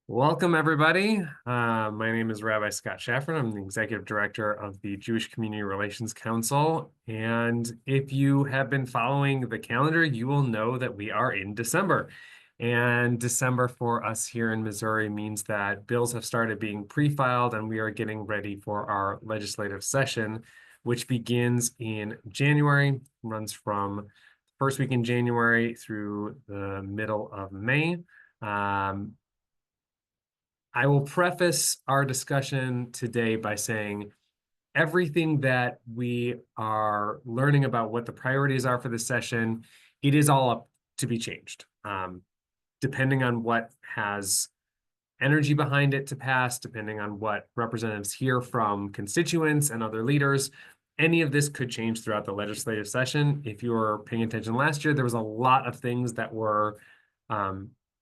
Welcome, everybody. My name is Rabbi Scott Shaffron. I'm the Executive Director of the Jewish Community Relations Council. And if you have been following the calendar, you will know that we are in December. And December for us here in Missouri means that bills have started being pre-filed and we are getting ready for our legislative session, which begins in January, runs from the first week in January through the middle of May. I will preface our discussion today by saying everything that we are learning about what the priorities are for the session, it is all up to be changed, depending on what has energy behind it to pass, depending on what representatives hear from constituents and other leaders. Any of this could change throughout the legislative session. If you were paying attention last year, there was a lot of things that were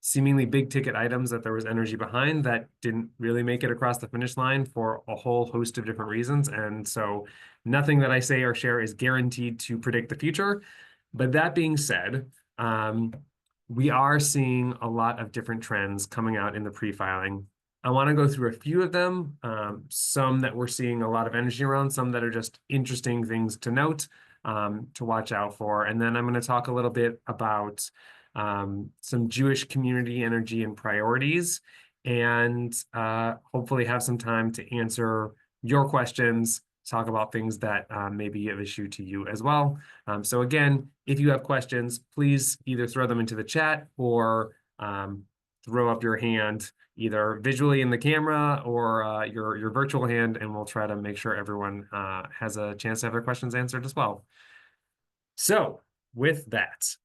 seemingly big ticket items that there was energy behind that didn't really make it across the finish line for a whole host of different reasons. And so nothing that I say or share is guaranteed to predict the future. But that being said, we are seeing a lot of different trends coming out in the pre-filing. I want to go through a few of them, some that we're seeing a lot of energy around, some that are just interesting things to note, to watch out for. And then I'm going to talk a little bit about some Jewish community energy and priorities, and hopefully have some time to answer your questions, talk about things that may be of issue to you as well. So again, if you have questions, please either throw them into the chat or throw up your hand either visually in the camera or your virtual hand, and we'll try to make sure everyone has a chance to have their questions answered as well. So with that,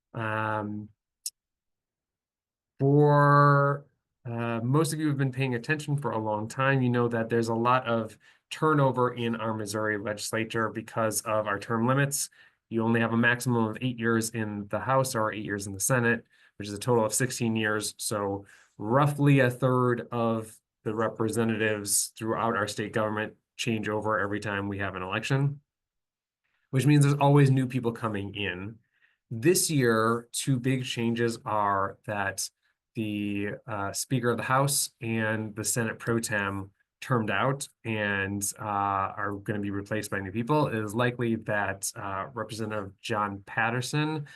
for most of you who have been paying attention for a long time, you know that there's a lot of turnover in our Missouri legislature because of our term limits. You only have a maximum of 8 years in the House or 8 years in the Senate, which is a total of 16 years. So roughly a third of the representatives throughout our state government change over every time we have an election, which means there's always new people coming in. This year, two big changes are that the Speaker of the House and the Senate Pro Tem termed out and are going to be replaced by new people. It is likely that Representative John Patterson,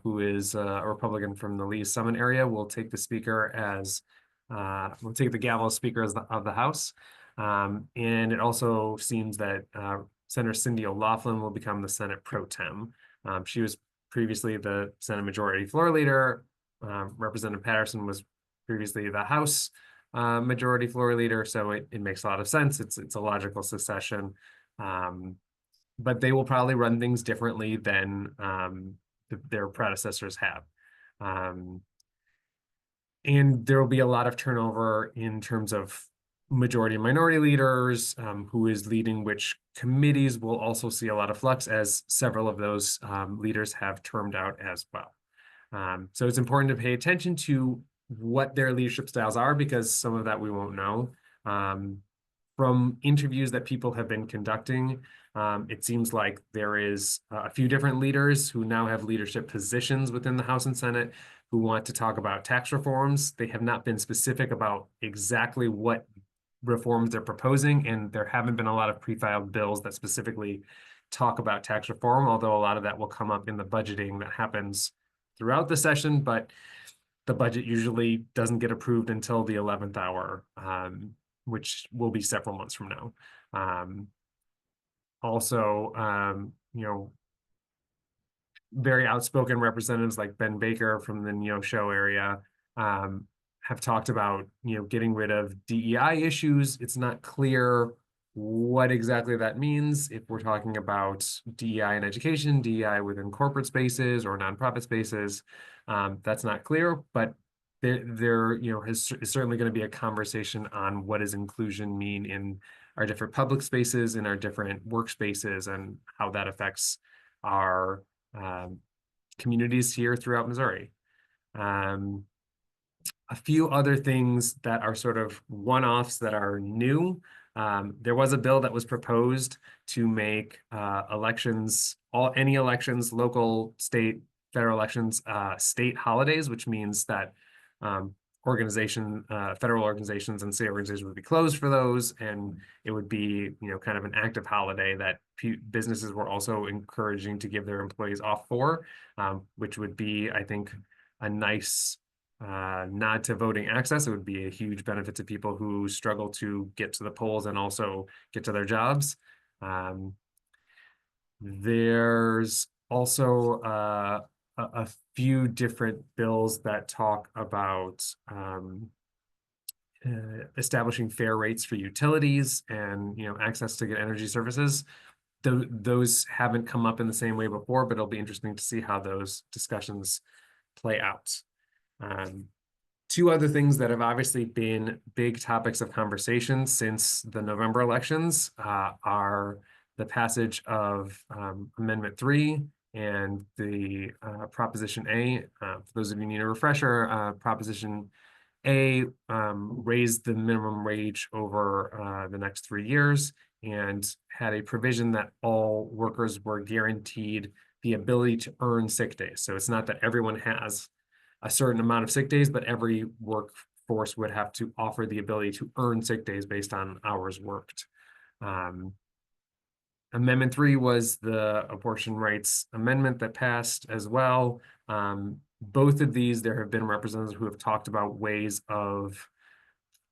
who is a Republican from the Lee's Summit area, will take the gavel as Speaker of the House. And it also seems that Senator Cindy O'Laughlin will become the Senate Pro Tem. She was previously the Senate Majority Floor Leader. Representative Patterson was previously the House Majority Floor Leader, so it makes a lot of sense. It's a logical succession, but they will probably run things differently than their predecessors have. And there will be a lot of turnover in terms of majority and minority leaders, who is leading which committees. Will also see a lot of flux as several of those leaders have termed out as well. So it's important to pay attention to what their leadership styles are, because some of that we won't know. From interviews that people have been conducting, it seems like there is a few different leaders who now have leadership positions within the House and Senate who want to talk about tax reforms. They have not been specific about exactly what reforms they're proposing, and there haven't been a lot of pre-filed bills that specifically talk about tax reform, although a lot of that will come up in the budgeting that happens throughout the session, but the budget usually doesn't get approved until the 11th hour, which will be several months from now. Also, very outspoken representatives like Ben Baker from the Neosho area have talked about, getting rid of DEI issues. It's not clear what exactly that means. If we're talking about DEI in education, DEI within corporate spaces or nonprofit spaces, that's not clear, but there is certainly going to be a conversation on what does inclusion mean in our different public spaces, in our different workspaces, and how that affects our communities here throughout Missouri. A few other things that are sort of one-offs that are new. There was a bill that was proposed to make any elections, local, state, federal elections, state holidays, which means that federal organizations and state organizations would be closed for those, and it would be, kind of an active holiday that businesses were also encouraging to give their employees off for, which would be, I think, a nice nod to voting access. It would be a huge benefit to people who struggle to get to the polls and also get to their jobs. There's also a few different bills that talk about establishing fair rates for utilities and access to good energy services. Those haven't come up in the same way before, but it'll be interesting to see how those discussions play out. Two other things that have obviously been big topics of conversation since the November elections are the passage of Amendment 3 and the Proposition A. For those of you who need a refresher, Proposition A raised the minimum wage over the next 3 years and had a provision that all workers were guaranteed the ability to earn sick days. So it's not that everyone has a certain amount of sick days, but every workforce would have to offer the ability to earn sick days based on hours worked. Amendment 3 was the abortion rights amendment that passed as well. Both of these, there have been representatives who have talked about ways of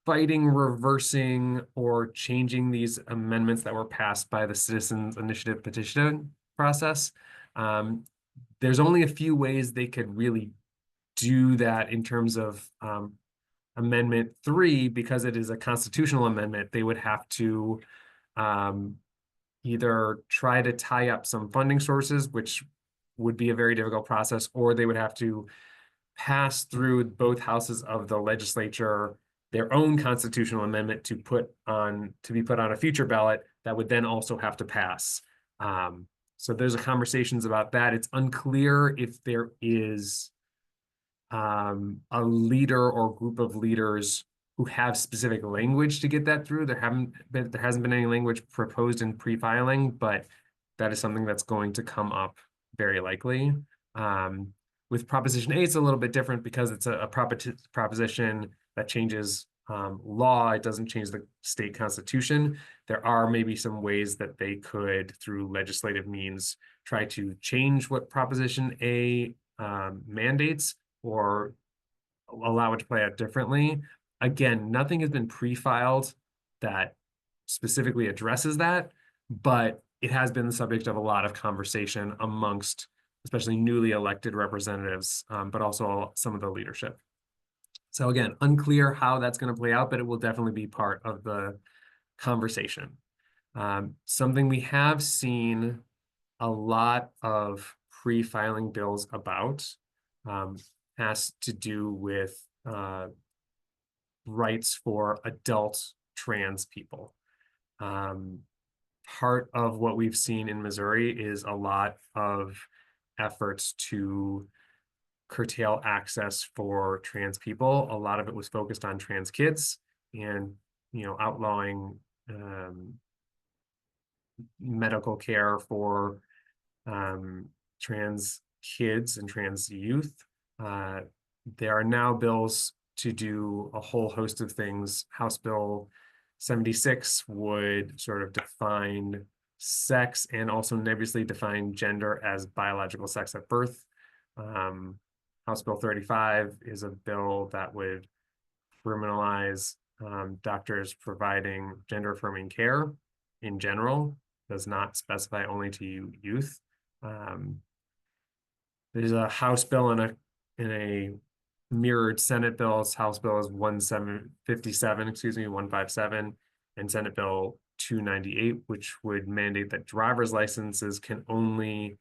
fighting, reversing, or changing these amendments that were passed by the Citizens Initiative petition process. There's only a few ways they could really do that in terms of Amendment 3, because it is a constitutional amendment. They would have to either try to tie up some funding sources, which would be a very difficult process, or they would have to pass through both houses of the legislature their own constitutional amendment to be put on a future ballot that would then also have to pass. So there's conversations about that. It's unclear if there is a leader or group of leaders who have specific language to get that through. There hasn't been any language proposed in pre-filing, but that is something that's going to come up very likely. With Proposition A, it's a little bit different because it's a proposition that changes law. It doesn't change the state constitution. There are maybe some ways that they could, through legislative means, try to change what Proposition A mandates or allow it to play out differently. Again, nothing has been pre-filed that specifically addresses that, but it has been the subject of a lot of conversation amongst especially newly elected representatives, but also some of the leadership. So again, unclear how that's going to play out, but it will definitely be part of the conversation. Something we have seen a lot of pre-filing bills about has to do with rights for adult trans people. Part of what we've seen in Missouri is a lot of efforts to curtail access for trans people. A lot of it was focused on trans kids and, outlawing medical care for trans kids and trans youth. There are now bills to do a whole host of things. House Bill 76 would sort of define sex and also nebulously define gender as biological sex at birth. House Bill 35 is a bill that would criminalize doctors providing gender-affirming care in general, does not specify only to youth. There's a House bill and a mirrored Senate bill. House Bill is 157, and Senate Bill 298, which would mandate that driver's licenses can only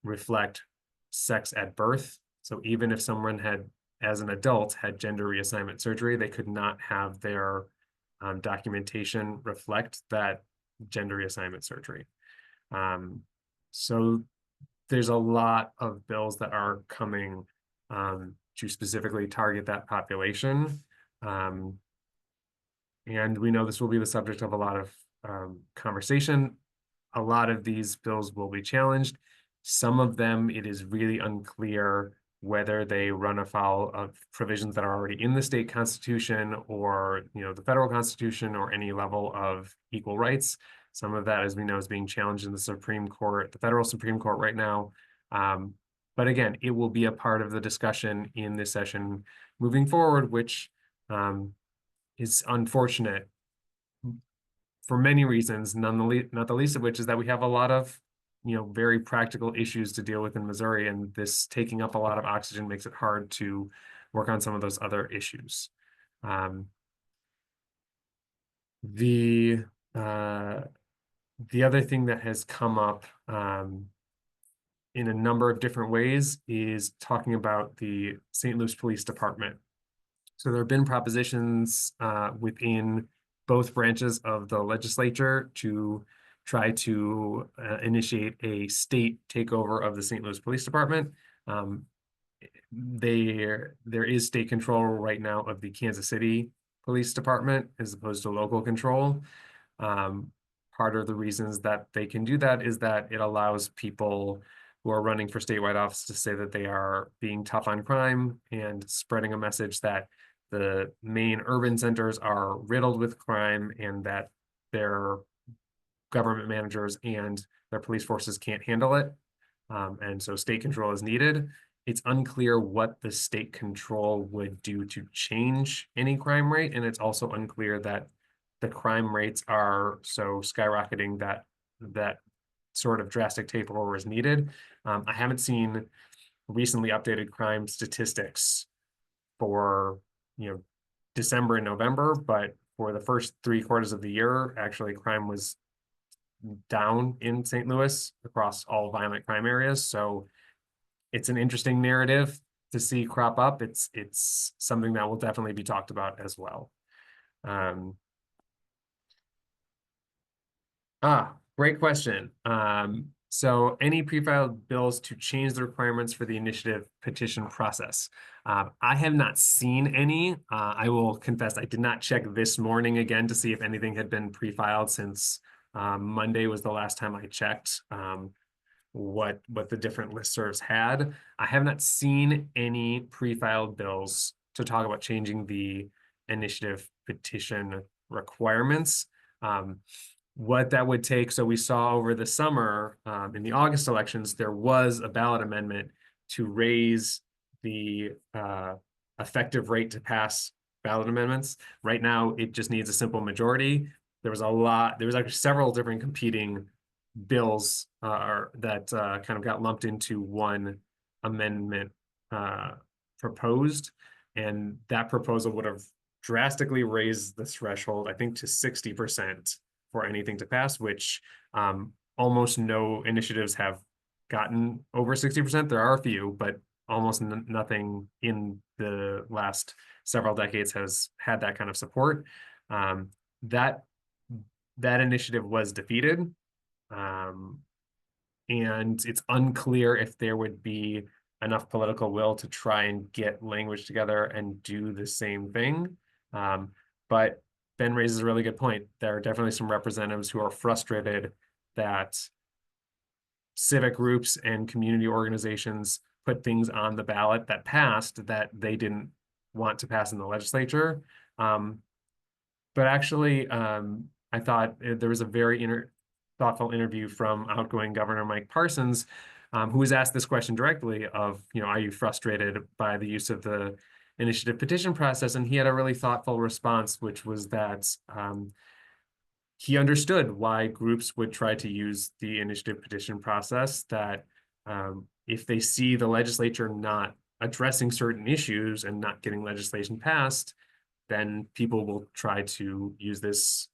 reflect sex at birth. So even if someone had, as an adult, had gender reassignment surgery, they could not have their documentation reflect that gender reassignment surgery. So there's a lot of bills that are coming to specifically target that population. And we know this will be the subject of a lot of conversation. A lot of these bills will be challenged. Some of them, it is really unclear whether they run afoul of provisions that are already in the state constitution or, the federal constitution or any level of equal rights. Some of that, as we know, is being challenged in the Supreme Court, the federal Supreme Court right now. But again, it will be a part of the discussion in this session moving forward, which is unfortunate for many reasons, not the least of which is that we have a lot of very practical issues to deal with in Missouri, and this taking up a lot of oxygen makes it hard to work on some of those other issues. The other thing that has come up in a number of different ways is talking about the St. Louis Police Department. So there have been propositions within both branches of the legislature to try to initiate a state takeover of the St. Louis Police Department. There is state control right now of the Kansas City Police Department as opposed to local control. Part of the reasons that they can do that is that it allows people who are running for statewide office to say that they are being tough on crime and spreading a message that the main urban centers are riddled with crime and that their government managers and their police forces can't handle it. And so state control is needed. It's unclear what the state control would do to change any crime rate. And it's also unclear that the crime rates are so skyrocketing that sort of drastic takeover is needed. I haven't seen recently updated crime statistics for December and November, but for the first 3 quarters of the year, actually crime was down in St. Louis across all violent crime areas. So it's an interesting narrative to see crop up. It's something that will definitely be talked about as well. Great question. So any pre-filed bills to change the requirements for the initiative petition process? I have not seen any. I will confess I did not check this morning again to see if anything had been pre-filed since Monday was the last time I checked what the different listservs had. I have not seen any pre-filed bills to talk about changing the initiative petition requirements. What that would take, so we saw over the summer in the August elections, there was a ballot amendment to raise the effective rate to pass ballot amendments. Right now, it just needs a simple majority. There was actually several different competing bills that kind of got lumped into one amendment proposed, and that proposal would have drastically raised the threshold, I think, to 60% for anything to pass, which almost no initiatives have gotten over 60%. There are a few, but almost nothing in the last several decades has had that kind of support. That initiative was defeated. And it's unclear if there would be enough political will to try and get language together and do the same thing. But Ben raises a really good point. There are definitely some representatives who are frustrated that civic groups and community organizations put things on the ballot that passed that they didn't want to pass in the legislature. But actually, I thought there was a very thoughtful interview from outgoing Governor Mike Parsons, who was asked this question directly of, are you frustrated by the use of the initiative petition process? And he had a really thoughtful response, which was that he understood why groups would try to use the initiative petition process, that if they see the legislature not addressing certain issues and not getting legislation passed, then people will try to use this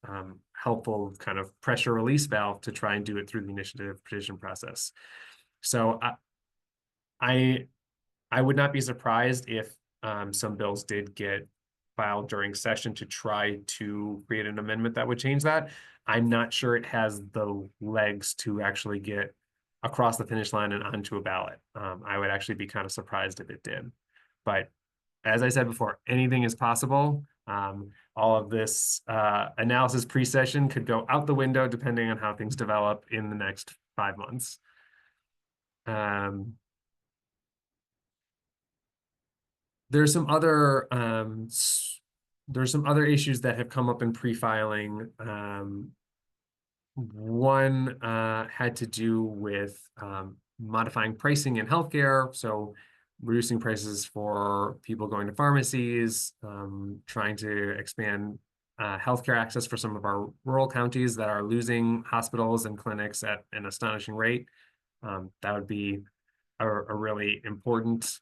helpful kind of pressure release valve to try and do it through the initiative petition process. So I would not be surprised if some bills did get filed during session to try to create an amendment that would change that. I'm not sure it has the legs to actually get across the finish line and onto a ballot. I would actually be kind of surprised if it did. But as I said before, anything is possible. All of this analysis pre-session could go out the window depending on how things develop in the next 5 months. There's some other there's some other issues that have come up in pre-filing. One had to do with modifying pricing in healthcare, so reducing prices for people going to pharmacies, trying to expand healthcare access for some of our rural counties that are losing hospitals and clinics at an astonishing rate. That would be a really important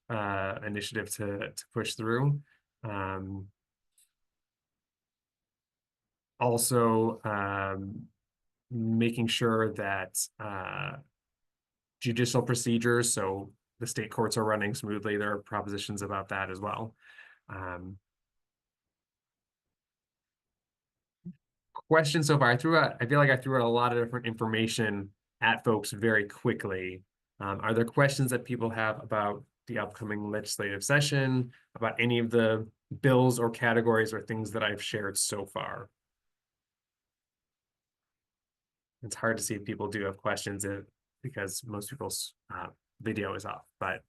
initiative to push through. Also, making sure that judicial procedures, so the state courts are running smoothly. There are propositions about that as well. Questions so far? I feel like I threw out a lot of different information at folks very quickly. Are there questions that people have about the upcoming legislative session, about any of the bills or categories or things that I've shared so far? It's hard to see if people do have questions because most people's video is off, but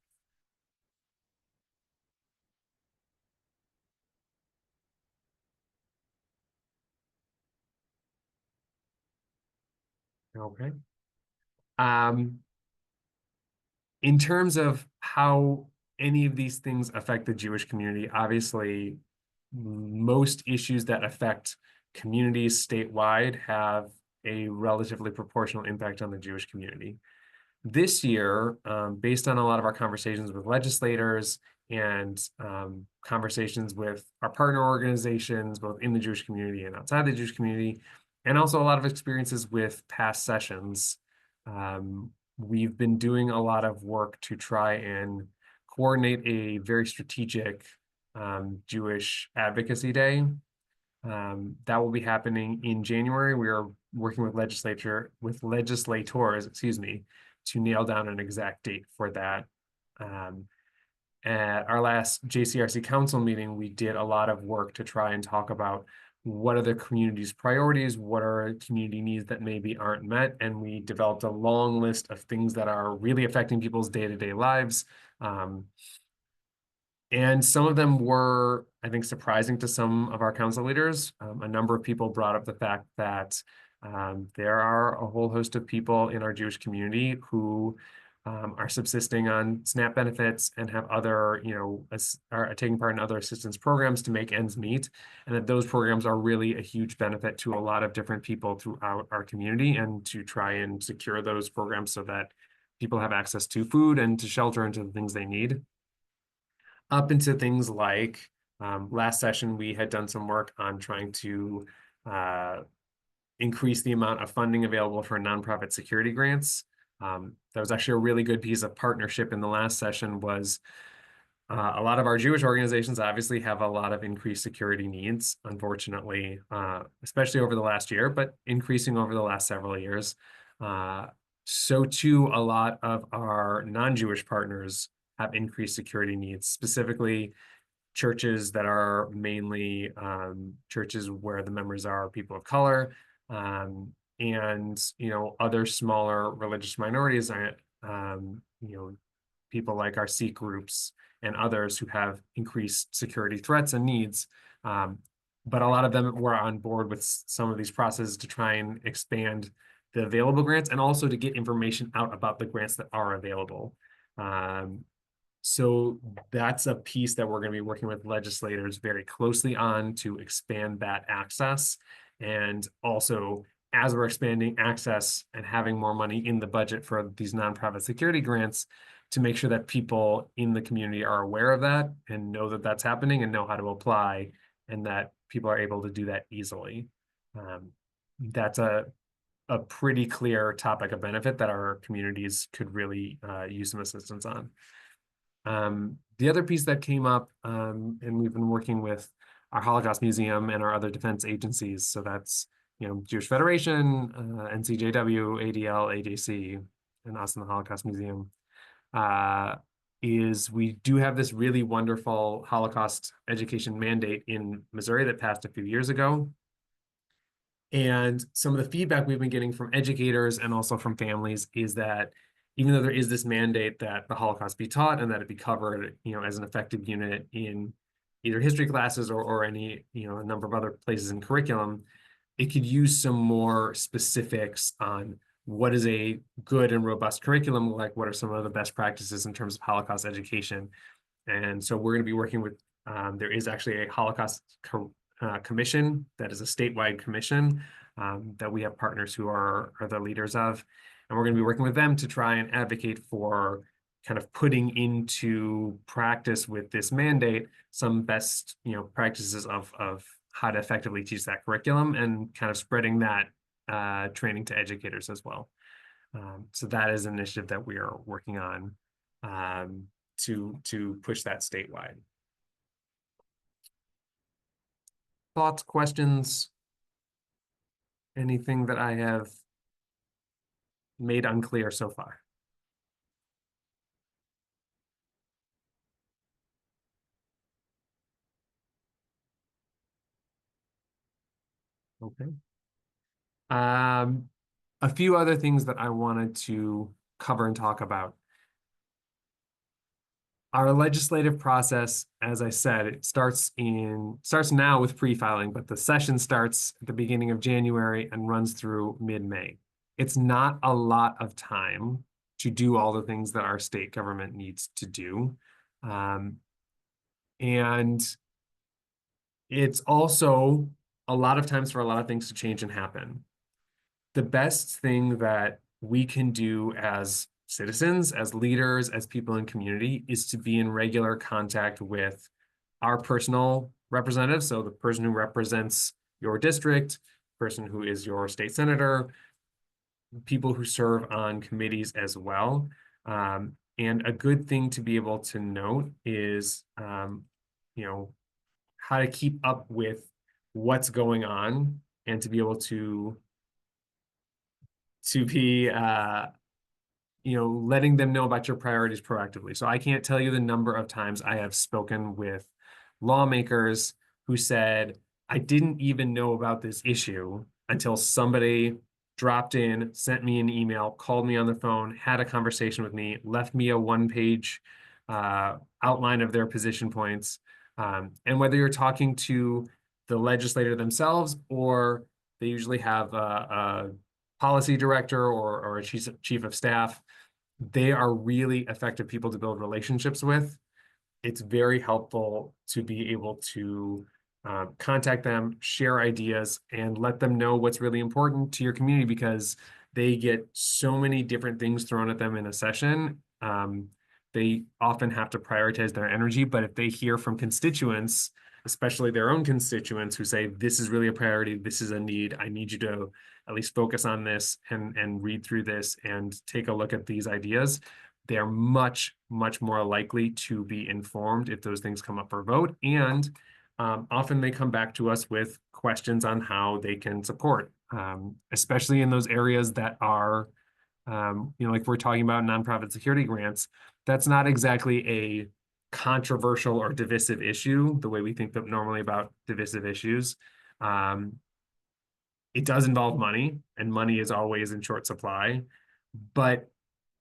okay. In terms of how any of these things affect the Jewish community, obviously, most issues that affect communities statewide have a relatively proportional impact on the Jewish community. This year, based on a lot of our conversations with legislators and conversations with our partner organizations, both in the Jewish community and outside the Jewish community, and also a lot of experiences with past sessions, we've been doing a lot of work to try and coordinate a very strategic Jewish Advocacy Day. That will be happening in January. We are working with legislators, excuse me, to nail down an exact date for that. At our last JCRC council meeting, we did a lot of work to try and talk about what are the community's priorities, what are community needs that maybe aren't met, and we developed a long list of things that are really affecting people's day-to-day lives. And some of them were, I think, surprising to some of our council leaders. A number of people brought up the fact that there are a whole host of people in our Jewish community who are subsisting on SNAP benefits and have other, are taking part in other assistance programs to make ends meet, and that those programs are really a huge benefit to a lot of different people throughout our community, and to try and secure those programs so that people have access to food and to shelter and to the things they need. Up into things like last session, we had done some work on trying to increase the amount of funding available for nonprofit security grants. That was actually a really good piece of partnership in the last session. Was a lot of our Jewish organizations obviously have a lot of increased security needs, unfortunately, especially over the last year, but increasing over the last several years. So too, a lot of our non-Jewish partners have increased security needs, specifically churches that are mainly churches where the members are people of color, and other smaller religious minorities, people like our Sikh groups and others who have increased security threats and needs. But a lot of them were on board with some of these processes to try and expand the available grants, and also to get information out about the grants that are available. So that's a piece that we're going to be working with legislators very closely on, to expand that access. And also, as we're expanding access and having more money in the budget for these nonprofit security grants, to make sure that people in the community are aware of that and know that that's happening and know how to apply, and that people are able to do that easily. That's a pretty clear topic of benefit that our communities could really use some assistance on. The other piece that came up, and we've been working with our Holocaust Museum and our other defense agencies, so that's Jewish Federation, NCJW, ADL, AJC, and us in the Holocaust Museum, is we do have this really wonderful Holocaust education mandate in Missouri that passed a few years ago. And some of the feedback we've been getting from educators and also from families is that even though there is this mandate that the Holocaust be taught and that it be covered, as an effective unit in either history classes or any, a number of other places in curriculum, it could use some more specifics on what is a good and robust curriculum, like what are some of the best practices in terms of Holocaust education. And so we're going to be working with, there is actually a Holocaust commission that is a statewide commission that we have partners who are the leaders of. And we're going to be working with them to try and advocate for kind of putting into practice with this mandate some best, practices of how to effectively teach that curriculum and kind of spreading that training to educators as well. So that is an initiative that we are working on to push that statewide. Thoughts, questions, anything that I have made unclear so far? Okay. A few other things that I wanted to cover and talk about. Our legislative process, as I said, it starts now with pre-filing, but the session starts at the beginning of January and runs through mid-May. It's not a lot of time to do all the things that our state government needs to do. And it's also a lot of times for a lot of things to change and happen. The best thing that we can do as citizens, as leaders, as people in community, is to be in regular contact with our personal representatives. So the person who represents your district, person who is your state senator, people who serve on committees as well. And a good thing to be able to note is, how to keep up with what's going on and to be able to be letting them know about your priorities proactively. So I can't tell you the number of times I have spoken with lawmakers who said, I didn't even know about this issue until somebody dropped in, sent me an email, called me on the phone, had a conversation with me, left me a one-page outline of their position points. And whether you're talking to the legislator themselves, or they usually have a policy director or a chief of staff, they are really effective people to build relationships with. It's very helpful to be able to contact them, share ideas, and let them know what's really important to your community, because they get so many different things thrown at them in a session. They often have to prioritize their energy, but if they hear from constituents, especially their own constituents, who say, this is really a priority, this is a need, I need you to at least focus on this and read through this and take a look at these ideas, they are much, much more likely to be informed if those things come up for vote. And often they come back to us with questions on how they can support, especially in those areas that are, like we're talking about nonprofit security grants. That's not exactly a controversial or divisive issue the way we think normally about divisive issues. It does involve money, and money is always in short supply, but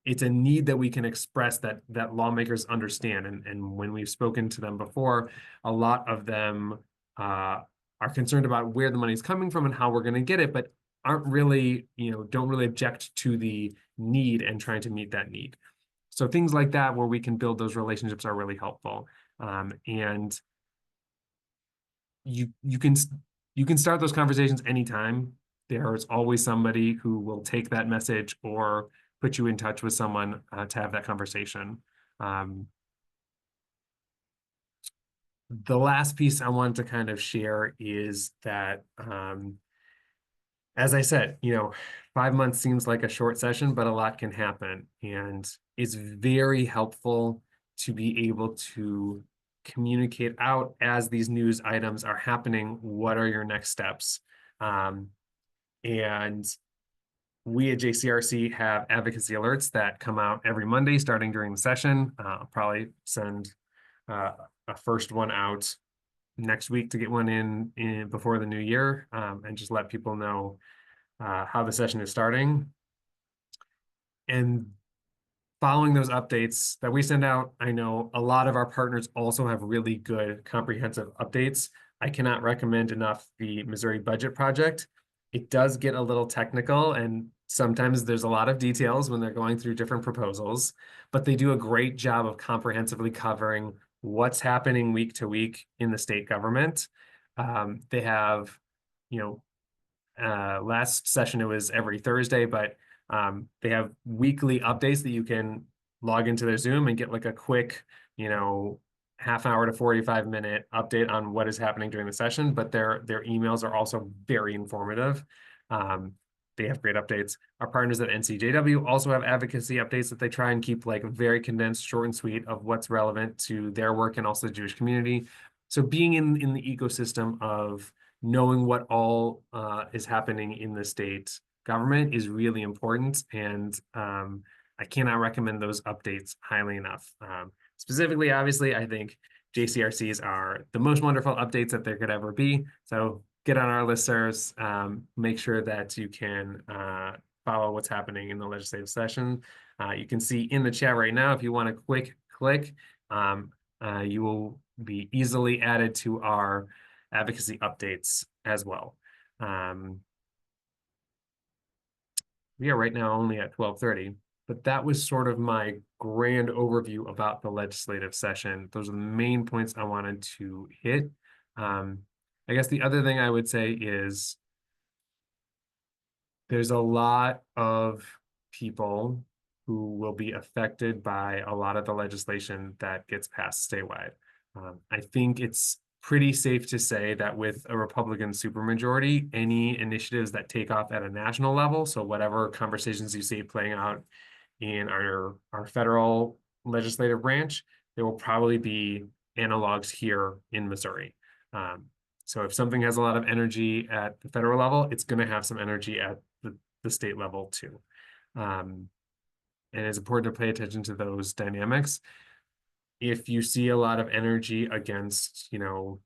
it's a need that we can express that lawmakers understand. And when we've spoken to them before, a lot of them are concerned about where the money is coming from and how we're going to get it, but aren't really, don't really object to the need and trying to meet that need. So things like that, where we can build those relationships, are really helpful. And you can start those conversations anytime. There's always somebody who will take that message or put you in touch with someone to have that conversation. The last piece I want to kind of share is that, as I said, 5 months seems like a short session, but a lot can happen. And it's very helpful to be able to communicate out as these news items are happening. What are your next steps? And we at JCRC have advocacy alerts that come out every Monday starting during the session. I'll probably send a first one out next week to get one in before the new year, and just let people know how the session is starting. And following those updates that we send out. I know a lot of our partners also have really good comprehensive updates. I cannot recommend enough the Missouri Budget Project. It does get a little technical, and sometimes there's a lot of details when they're going through different proposals, but they do a great job of comprehensively covering what's happening week to week in the state government. They have, you know, last session it was every Thursday, but they have weekly updates that you can log into their Zoom and get like a quick, you know, half hour to 45-minute update on what is happening during the session. But their emails are also very informative. They have great updates. Our partners at NCJW also have advocacy updates that they try and keep like very condensed, short and sweet of what's relevant to their work and also the Jewish community. So being in the ecosystem of knowing what all is happening in the state government is really important. And I cannot recommend those updates highly enough. Specifically, obviously, I think JCRCs are the most wonderful updates that there could ever be. So get on our listservs, make sure that you can follow what's happening in the legislative session. You can see in the chat right now, if you want a quick click, you will be easily added to our advocacy updates as well. We are right now only at 12:30, but that was sort of my grand overview about the legislative session. Those are the main points I wanted to hit. I guess the other thing I would say is there's a lot of people who will be affected by a lot of the legislation that gets passed statewide. I think it's pretty safe to say that with a Republican supermajority, any initiatives that take off at a national level, so whatever conversations you see playing out in our federal legislative branch, there will probably be analogs here in Missouri. So if something has a lot of energy at the federal level, it's going to have some energy at the state level too. And it's important to pay attention to those dynamics. If you see a lot of energy against, you know,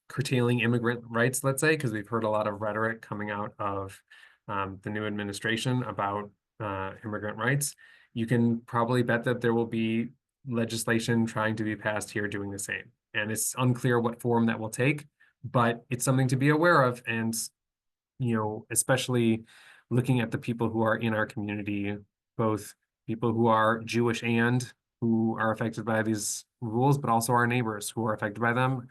curtailing immigrant rights, let's say, because we've heard a lot of rhetoric coming out of the new administration about immigrant rights, you can probably bet that there will be legislation trying to be passed here doing the same. And it's unclear what form that will take, but it's something to be aware of. And, you know, especially looking at the people who are in our community, both people who are Jewish and who are affected by these rules, but also our neighbors who are affected by them.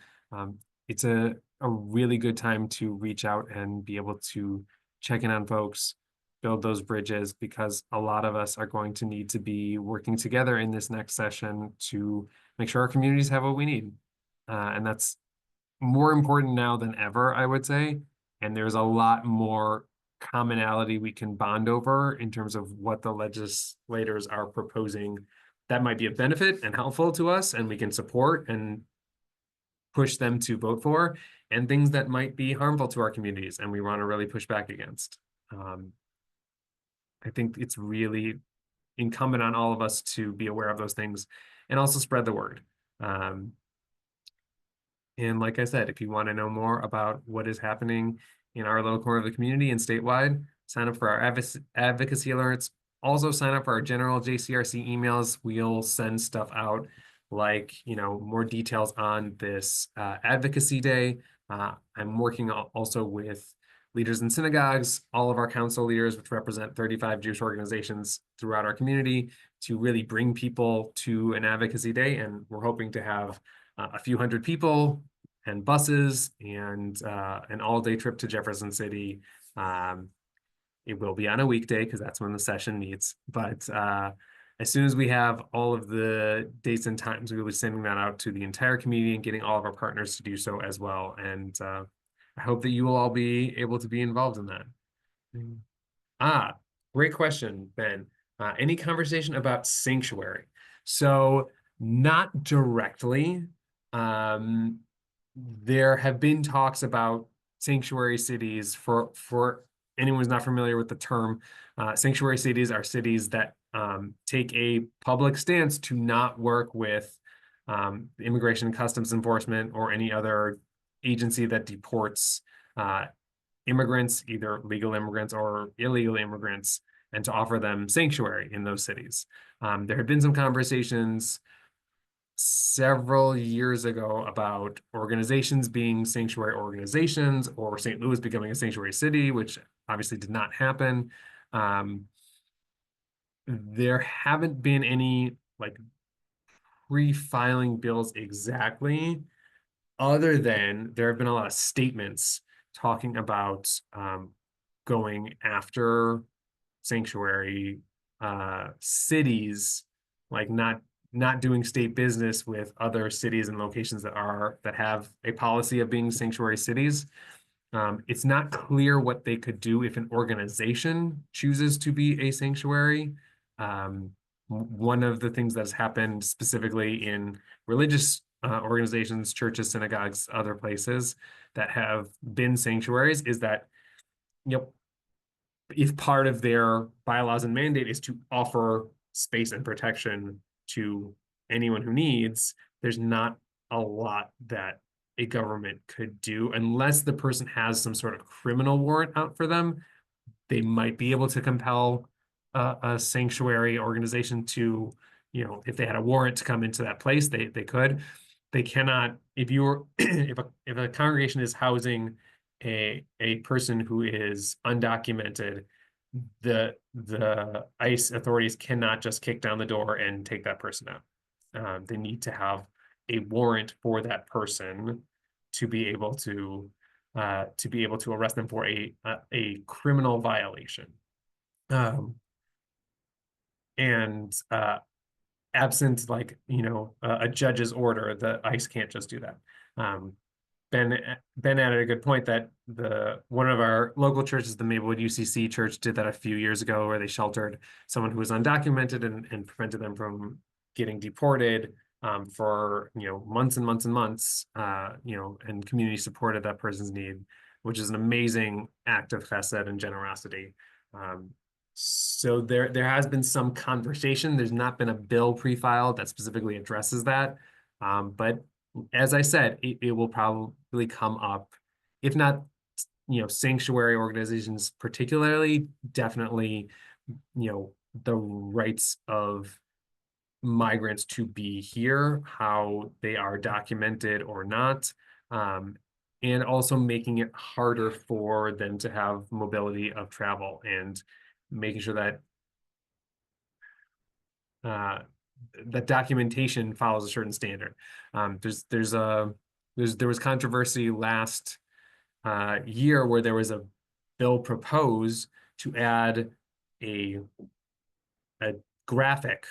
It's a really good time to reach out and be able to check in on folks, build those bridges, because a lot of us are going to need to be working together in this next session to make sure our communities have what we need. And that's more important now than ever, I would say. And there's a lot more commonality we can bond over in terms of what the legislators are proposing that might be a benefit and helpful to us, and we can support and push them to vote for, and things that might be harmful to our communities and we want to really push back against. I think it's really incumbent on all of us to be aware of those things and also spread the word. And like I said, if you want to know more about what is happening in our little corner of the community and statewide, sign up for our advocacy alerts. Also sign up for our general JCRC emails. We'll send stuff out like, you know, more details on this advocacy day. I'm working also with leaders in synagogues, all of our council leaders, which represent 35 Jewish organizations throughout our community, to really bring people to an advocacy day. And we're hoping to have a few hundred people and buses and an all-day trip to Jefferson City. It will be on a weekday because that's when the session meets. But as soon as we have all of the dates and times, we will be sending that out to the entire community and getting all of our partners to do so as well. And I hope that you will all be able to be involved in that. Great question, Ben. Any conversation about sanctuary? So not directly. There have been talks about sanctuary cities. For anyone who's not familiar with the term, sanctuary cities are cities that take a public stance to not work with the Immigration and Customs Enforcement or any other agency that deports immigrants, either legal immigrants or illegal immigrants, and to offer them sanctuary in those cities. There had been some conversations several years ago about organizations being sanctuary organizations or St. Louis becoming a sanctuary city, which obviously did not happen. There haven't been any like pre-filing bills exactly, other than there have been a lot of statements talking about going after sanctuary cities, like not doing state business with other cities and locations that have a policy of being sanctuary cities. It's not clear what they could do if an organization chooses to be a sanctuary. One of the things that's happened specifically in religious organizations, churches, synagogues, other places that have been sanctuaries is that, if part of their bylaws and mandate is to offer space and protection to anyone who needs, there's not a lot that a government could do unless the person has some sort of criminal warrant out for them. They might be able to compel a sanctuary organization to, if they had a warrant to come into that place, they could. They cannot, if you're if a congregation is housing a person who is undocumented, the ICE authorities cannot just kick down the door and take that person out. They need to have a warrant for that person to be able to arrest them for a criminal violation. And absent a judge's order, the ICE can't just do that. Ben added a good point that one of our local churches, the Maplewood UCC Church, did that a few years ago, where they sheltered someone who was undocumented and prevented them from getting deported for months and months and months, and community supported that person's need, which is an amazing act of chesed and generosity. So there has been some conversation. There's not been a bill pre-filed that specifically addresses that, but as I said, it will probably come up, if not, sanctuary organizations particularly, definitely, the rights of migrants to be here, how they are documented or not, and also making it harder for them to have mobility of travel and making sure that that documentation follows a certain standard. There was controversy last year where there was a bill proposed to add a graphic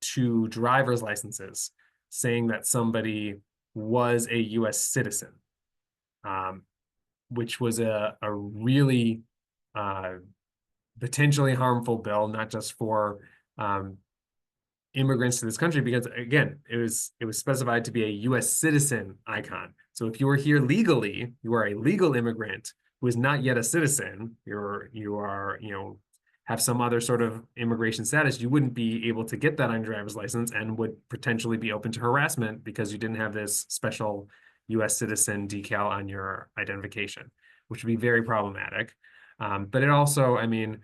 to driver's licenses saying that somebody was a U.S. citizen, which was a really potentially harmful bill, not just for immigrants to this country, because again, it was specified to be a U.S. citizen icon. So if you were here legally, you are a legal immigrant who is not yet a citizen. You are have some other sort of immigration status. You wouldn't be able to get that on your driver's license and would potentially be open to harassment because you didn't have this special U.S. citizen decal on your identification, which would be very problematic. But it also, I mean,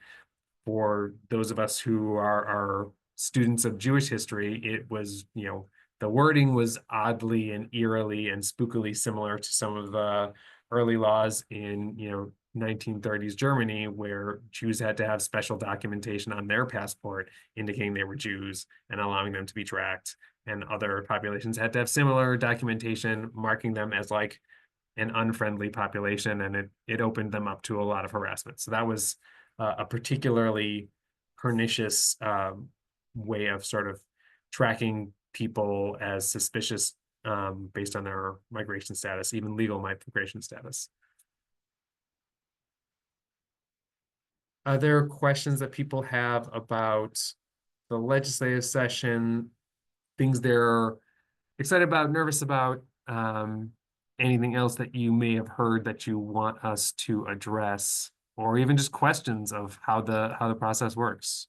for those of us who are students of Jewish history, it was, the wording was oddly and eerily and spookily similar to some of the early laws in, 1930s Germany, where Jews had to have special documentation on their passport indicating they were Jews and allowing them to be tracked. And other populations had to have similar documentation marking them as like an unfriendly population, and it opened them up to a lot of harassment. So that was a particularly pernicious way of sort of tracking people as suspicious based on their migration status, even legal migration status. Are there questions that people have about the legislative session, things they're excited about, nervous about, anything else that you may have heard that you want us to address, or even just questions of how the process works?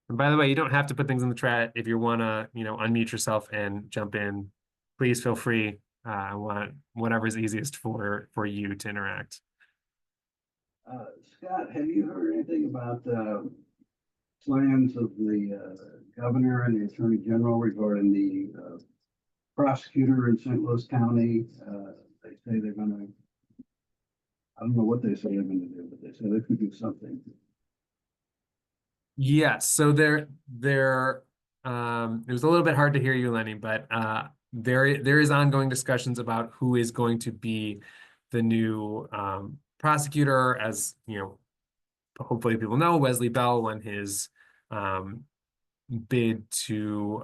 And by the way, you don't have to put things in the chat if you want to, unmute yourself and jump in. please feel free. I want whatever's easiest for you to interact. Scott, have you heard anything about plans of the governor and the attorney general regarding the prosecutor in St. Louis County? They say they're gonna, I don't know what they say they're gonna do, but they say they could do something. Yes, so it was a little bit hard to hear you, Lenny, but there is ongoing discussions about who is going to be the new prosecutor. As you know, hopefully people know, Wesley Bell won his bid to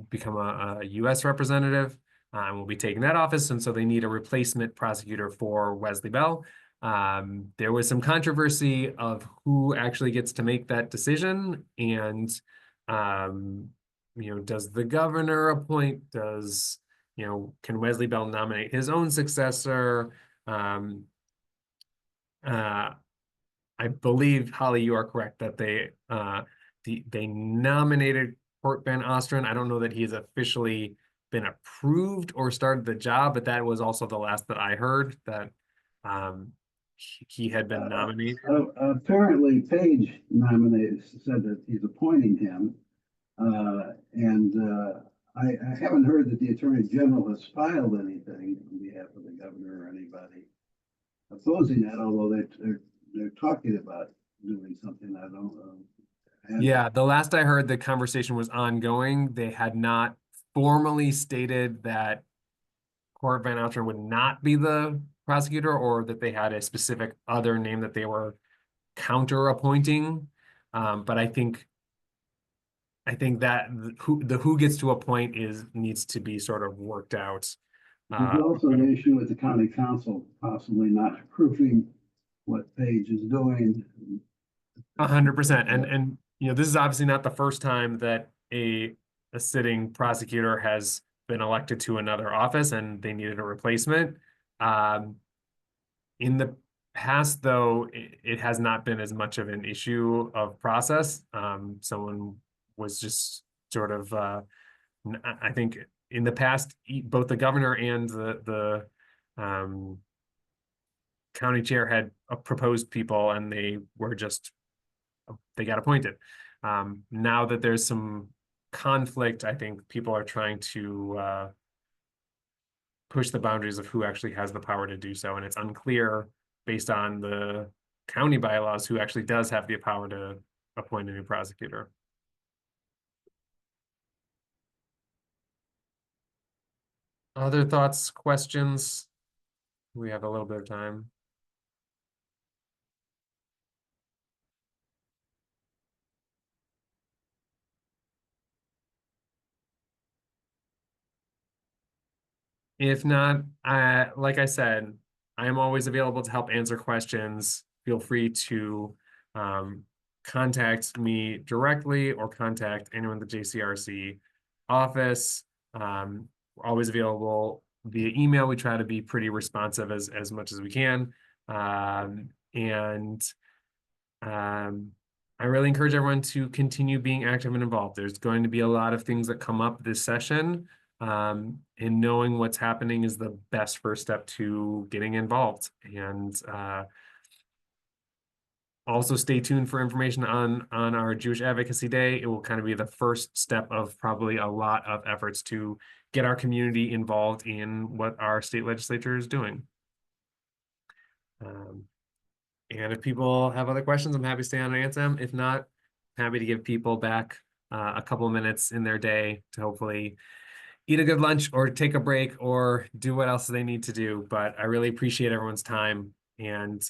become a U.S. representative and will be taking that office, and so they need a replacement prosecutor for Wesley Bell. There was some controversy of who actually gets to make that decision, and does the governor appoint? Can Wesley Bell nominate his own successor? I believe, Holly, you are correct that they nominated Cort Van Osteren. I don't know that he has officially been approved or started the job, but that was also the last that I heard, that he had been nominated. Apparently, Page said that he's appointing him, and I haven't heard that the attorney general has filed anything on behalf of the governor or anybody opposing that, although they're talking about doing something. I don't know. Yeah, the last I heard, the conversation was ongoing. They had not formally stated that Cort Van Osteren would not be the prosecutor, or that they had a specific other name that they were counter appointing. But I think that who gets to appoint needs to be sort of worked out. There's also an issue with the county council possibly not approving what Page is doing. 100%. And this is obviously not the first time that a sitting prosecutor has been elected to another office and they needed a replacement. In the past, though, it has not been as much of an issue of process. Someone was just sort of, I think in the past, both the governor and the county chair had proposed people, and they got appointed. Now that there's some conflict, I think people are trying to push the boundaries of who actually has the power to do so, and it's unclear based on the county bylaws who actually does have the power to appoint a new prosecutor. Other thoughts, questions? We have a little bit of time. If not, like I said, I am always available to help answer questions. Feel free to contact me directly or contact anyone in the JCRC office. We're always available via email. We try to be pretty responsive as much as we can. I really encourage everyone to continue being active and involved. There's going to be a lot of things that come up this session. And knowing what's happening is the best first step to getting involved. And also stay tuned for information on our Jewish Advocacy Day. It will kind of be the first step of probably a lot of efforts to get our community involved in what our state legislature is doing. And if people have other questions, I'm happy to stay on and answer them. If not, happy to give people back a couple of minutes in their day to hopefully eat a good lunch or take a break or do what else they need to do. But I really appreciate everyone's time and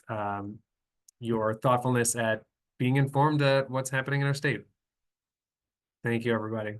your thoughtfulness at being informed at what's happening in our state. Thank you, everybody.